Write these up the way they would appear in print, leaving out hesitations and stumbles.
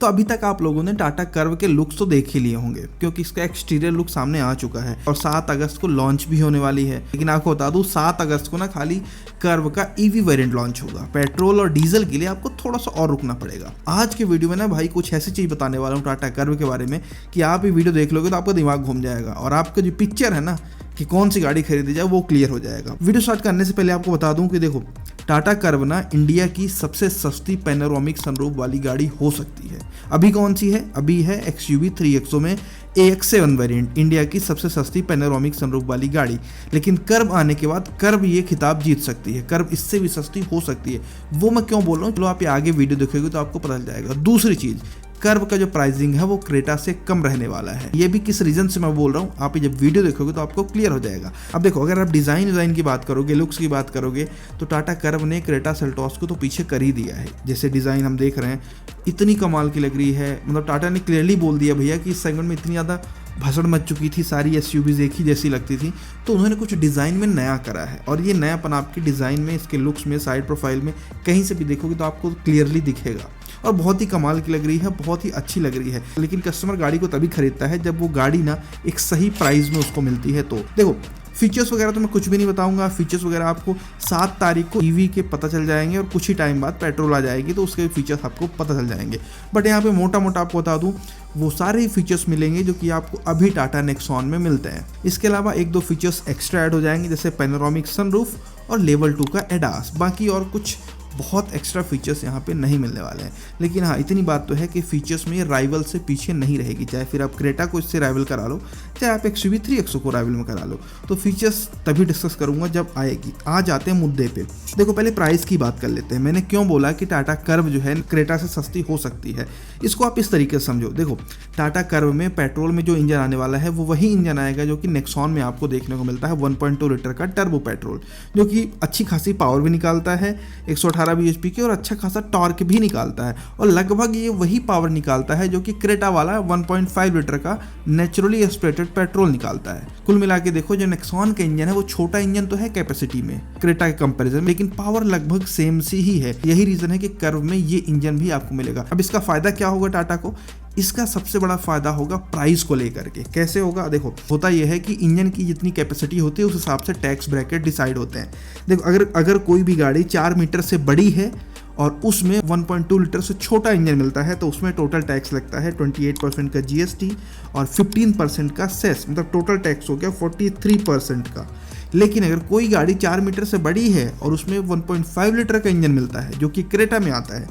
तो अभी तक आप लोगों ने टाटा कर्व के लुक्स तो देख ही लिए होंगे क्योंकि इसका एक्सटीरियर लुक सामने आ चुका है और 7 अगस्त को लॉन्च भी होने वाली है। लेकिन आपको बता दूं 7 अगस्त को ना खाली कर्व का ईवी वेरिएंट लॉन्च होगा। पेट्रोल और डीजल के लिए आपको थोड़ा सा और रुकना पड़ेगा। आज के वीडियो में ना भाई कुछ ऐसी चीज बताने वाला हूँ टाटा कर्व के बारे में कि आप ये वीडियो देख लोगे तो आपका दिमाग घूम जाएगा और आपका जो पिक्चर है ना कि कौन सी गाड़ी खरीदी जाए वो क्लियर हो जाएगा। वीडियो स्टार्ट करने से पहले आपको बता दूं कि देखो टाटा कर्व ना इंडिया की सबसे सस्ती पैनोरामिक सनरूफ वाली गाड़ी हो सकती है। अभी कौन सी है? अभी है XUV 3XO में AX7 वेरिएंट, इंडिया की सबसे सस्ती पैनोरामिक सनरूफ वाली गाड़ी। लेकिन कर्व आने के बाद कर्व ये खिताब जीत सकती है, कर्व इससे भी सस्ती हो सकती है। वो मैं क्यों बोल रहा हूँ, चलो आप ये आगे वीडियो देखोगे तो आपको पता चल जाएगा। दूसरी चीज़, कर्व का जो प्राइसिंग है वो क्रेटा से कम रहने वाला है। ये भी किस रीजन से मैं बोल रहा हूँ, आप जब वीडियो देखोगे तो आपको क्लियर हो जाएगा। अब देखो, अगर आप डिज़ाइन की बात करोगे, लुक्स की बात करोगे, तो टाटा कर्व ने क्रेटा सेल्टॉस को तो पीछे कर ही दिया है। जैसे डिज़ाइन हम देख रहे हैं इतनी कमाल की लग रही है। मतलब टाटा ने क्लियरली बोल दिया भैया कि इस सेगमेंट में इतनी ज़्यादा भसड़ मच चुकी थी, सारी SUVs एक ही जैसी लगती थी, तो उन्होंने कुछ डिज़ाइन में नया करा है। और ये नयापन आपकी डिज़ाइन में, इसके लुक्स में, साइड प्रोफाइल में कहीं से भी देखोगे तो आपको क्लियरली दिखेगा और बहुत ही कमाल की लग रही है, बहुत ही अच्छी लग रही है। लेकिन कस्टमर गाड़ी को तभी खरीदता है जब वो गाड़ी ना एक सही प्राइस में उसको मिलती है। तो देखो फीचर्स वगैरह तो मैं कुछ भी नहीं बताऊंगा। फीचर्स वगैरह आपको 7 तारीख को EV के पता चल जाएंगे और कुछ ही टाइम बाद पेट्रोल आ जाएगी तो उसके फीचर्स आपको पता चल जाएंगे। बट यहाँ पे मोटा मोटा आपको बता दूं वो सारे फीचर्स मिलेंगे जो कि आपको अभी टाटा नेक्सॉन में मिलते हैं। इसके अलावा 1-2 फीचर्स एक्स्ट्रा ऐड हो जाएंगे जैसे पैनोरामिक सनरूफ और लेवल 2 का एडास। बाकी और कुछ बहुत एक्स्ट्रा फीचर्स यहाँ पे नहीं मिलने वाले हैं। लेकिन हाँ, इतनी बात तो है कि फीचर्स में ये राइवल से पीछे नहीं रहेगी। चाहे फिर आप क्रेटा को इससे राइवल करा लो, चाहे आप XUV 3XO को राइवल में करा लो। तो फीचर्स तभी डिस्कस करूंगा जब आएगी। आज आते हैं मुद्दे पे। देखो पहले प्राइस की बात कर लेते हैं। मैंने क्यों बोला कि टाटा कर्व जो है क्रेटा से सस्ती हो सकती है, इसको आप इस तरीके से समझो। देखो टाटा कर्व में पेट्रोल में जो इंजन आने वाला है वो वही इंजन आएगा जो कि नेक्सॉन में आपको देखने को मिलता है। 1.2 लीटर का टर्बो पेट्रोल जो कि अच्छी खासी पावर भी निकालता है, 118 bhp की, और अच्छा खासा टॉर्क भी निकालता है। और लगभग ये वही पावर निकालता है जो कि क्रेटा वाला 1.5 लीटर का नेचुरली एस्पिरेटेड पेट्रोल निकालता है। कुल मिला के देखो जो नेक्सॉन का इंजन है वो छोटा इंजन तो है कैपेसिटी में क्रेटा के कंपैरिजन में, लेकिन पावर लगभग सेम सी ही है। यही रीजन है कि कर्व में ये इंजन भी आपको मिलेगा। अब इसका फायदा क्या होगा टाटा को? इसका सबसे बड़ा फायदा होगा प्राइस को लेकर के। कैसे होगा? देखो होता यह है कि इंजन की जितनी कैपेसिटी होती है उस हिसाब से टैक्स ब्रैकेट डिसाइड होते हैं। देखो अगर कोई भी गाड़ी 4 मीटर से बड़ी है और उसमें 1.2 लीटर से छोटा इंजन मिलता है तो उसमें टोटल टैक्स लगता है 28% का GST और 15% का सेस, मतलब टोटल टैक्स हो गया 43% का। लेकिन अगर कोई गाड़ी 4 मीटर से बड़ी है और उसमें 1.5 लीटर का इंजन मिलता है जो कि क्रेटा में आता है,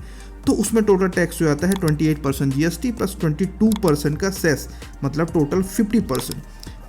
तो उसमें टोटल टैक्स हो जाता है 28% GST प्लस 22% का सेस, मतलब टोटल 50%।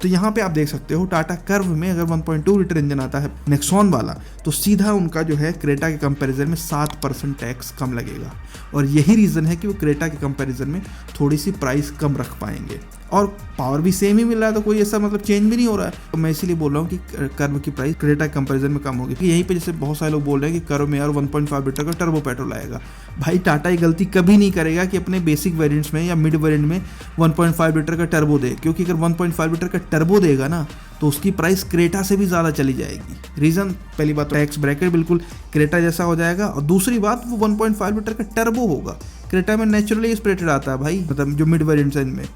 तो यहाँ पे आप देख सकते हो टाटा कर्व में अगर 1.2 लीटर इंजन आता है नेक्सॉन वाला तो सीधा उनका जो है क्रेटा के कंपैरिजन में 7% टैक्स कम लगेगा। और यही रीज़न है कि वो क्रेटा के कंपैरिजन में थोड़ी सी प्राइस कम रख पाएंगे और पावर भी सेम ही मिल रहा है, तो कोई ऐसा मतलब चेंज भी नहीं हो रहा है। तो मैं इसीलिए बोल रहा हूँ कि कर्व की प्राइस क्रेटा के कंपैरिजन में कम होगी। यहीं पे जैसे बहुत सारे लोग बोल रहे हैं कि कर्व में यार 1.5 लीटर का टर्बो पेट्रोल आएगा। भाई टाटा ये गलती कभी नहीं करेगा कि अपने बेसिक वेरिएंट्स में या मिड वेरिएंट में 1.5 लीटर का टर्बो दे, क्योंकि अगर 1.5 लीटर का टर्बो देगा ना तो उसकी प्राइस क्रेटा से भी ज़्यादा चली जाएगी। रीज़न, पहली बात तो टैक्स ब्रैकेट बिल्कुल क्रेटा जैसा हो जाएगा और दूसरी बात वो 1.5 लीटर का टर्बो होगा। क्रेटा में नेचुरली एस्पिरेटेड आता है भाई, मतलब जो मिड वेरिएंट्स हैं इनमें।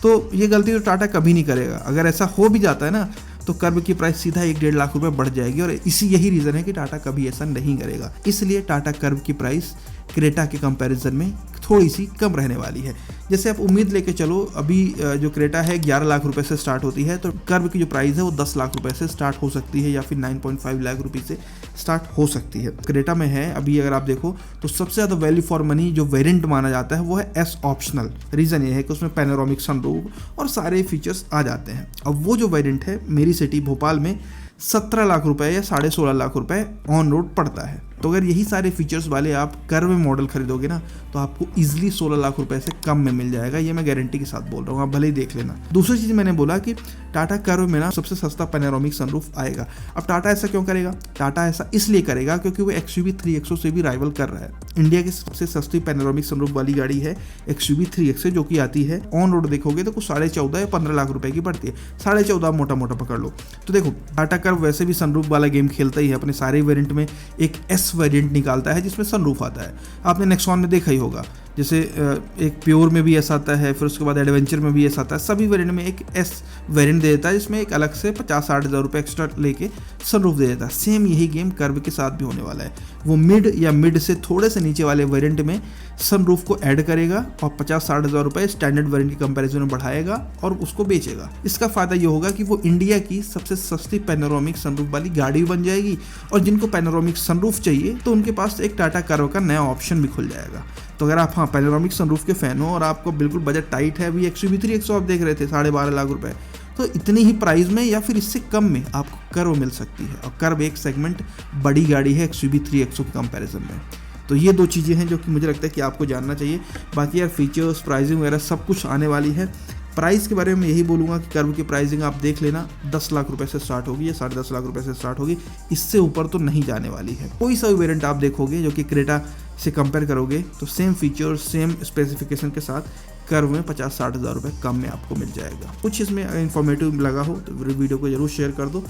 तो ये गलती तो टाटा कभी नहीं करेगा। अगर ऐसा हो भी जाता है ना तो कर्व की प्राइस सीधा 1-1.5 लाख रुपए बढ़ जाएगी और यही रीज़न है कि टाटा कभी ऐसा नहीं करेगा। इसलिए टाटा कर्व की प्राइस क्रेटा के कंपैरिजन में थोड़ी सी कम रहने वाली है। जैसे आप उम्मीद लेके चलो, अभी जो क्रेटा है 11 लाख रुपए से स्टार्ट होती है, तो कर्व की जो प्राइस है वो 10 लाख रुपए से स्टार्ट हो सकती है या फिर 9.5 लाख रुपए से स्टार्ट हो सकती है। क्रेटा में है अभी अगर आप देखो तो सबसे ज़्यादा वैल्यू फॉर मनी जो वेरिएंट माना जाता है वो है S ऑप्शनल। रीज़न ये है कि उसमें पैनोरामिक सनरूफ और सारे फीचर्स आ जाते हैं। अब वो जो वेरिएंट है मेरी सिटी भोपाल में 17 लाख रुपए या 16.5 लाख रुपए ऑन रोड पड़ता है। तो अगर यही सारे फीचर्स वाले आप कर्व मॉडल खरीदोगे ना तो आपको इजीली 16 लाख रुपए से कम में मिल जाएगा। ये मैं गारंटी के साथ बोल रहा हूँ, आप भले ही देख लेना। दूसरी चीज़ मैंने बोला कि टाटा कर्व में ना सबसे सस्ता पैनोरामिक सनरूफ आएगा। अब टाटा ऐसा क्यों करेगा? टाटा ऐसा इसलिए करेगा क्योंकि वो XUV 3XO से भी राइवल कर रहा है। इंडिया की सबसे सस्ती पैनोरामिक सनरूफ वाली गाड़ी है XUV 3XO जो कि आती है ऑन रोड देखोगे तो कुछ 14.5 या 15 लाख रुपए की पड़ती है। 14.5 मोटा मोटा पकड़ लो। तो देखो टाटा कर्व वैसे भी सनरूफ वाला गेम खेलता ही है, अपने सारे वेरिएंट में एक S एक्स वेरिएंट निकालता है जिसमें सनरूफ आता है। आपने नेक्सॉन में देखा ही होगा, जैसे एक प्योर में भी ऐसा आता है, फिर उसके बाद एडवेंचर में भी ऐसा आता है। सभी वेरिएंट में एक एस वेरिएंट दे देता है जिसमें एक अलग से 50-60 हज़ार रुपये एक्स्ट्रा लेके सनरूफ दे देता है। सेम यही गेम कर्व के साथ भी होने वाला है। वो मिड या मिड से थोड़े से नीचे वाले वेरिएंट में सनरूफ को ऐड करेगा और 50-60 हज़ार रुपये स्टैंडर्ड वेरिएंट की कंपैरिजन में बढ़ाएगा और उसको बेचेगा। इसका फ़ायदा ये होगा कि वो इंडिया की सबसे सस्ती पैनोरामिक सनरूफ वाली गाड़ी बन जाएगी, और जिनको पैनोरामिक सनरूफ चाहिए तो उनके पास एक टाटा कर्व का नया ऑप्शन भी खुल जाएगा। तो अगर आप पैनोरामिक सनरूफ के फ़ैन हो और आपको बिल्कुल बजट टाइट है, अभी XUV 300 आप देख रहे थे 12.5 लाख रुपए, तो इतनी ही प्राइस में या फिर इससे कम में आपको कर्व मिल सकती है। और कर्व एक सेगमेंट बड़ी गाड़ी है XUV 300 के कंपैरिजन में। तो ये दो चीज़ें हैं जो कि मुझे लगता है कि आपको जानना चाहिए। बाकी यार फीचर्स, प्राइसिंग वगैरह सब कुछ आने वाली है। प्राइस के बारे में यही बोलूँगा कि कर्व की प्राइसिंग आप देख लेना, 10 लाख रुपए से स्टार्ट होगी या 10.5 लाख रुपए से स्टार्ट होगी, इससे ऊपर तो नहीं जाने वाली है। कोई सा भी वेरिएंट आप देखोगे जो कि क्रेटा से कंपेयर करोगे तो सेम फीचर्स, सेम स्पेसिफिकेशन के साथ कर्व में 50-60 हज़ार रुपये कम में आपको मिल जाएगा। कुछ इसमें इन्फॉर्मेटिव लगा हो तो वीडियो को जरूर शेयर कर दो।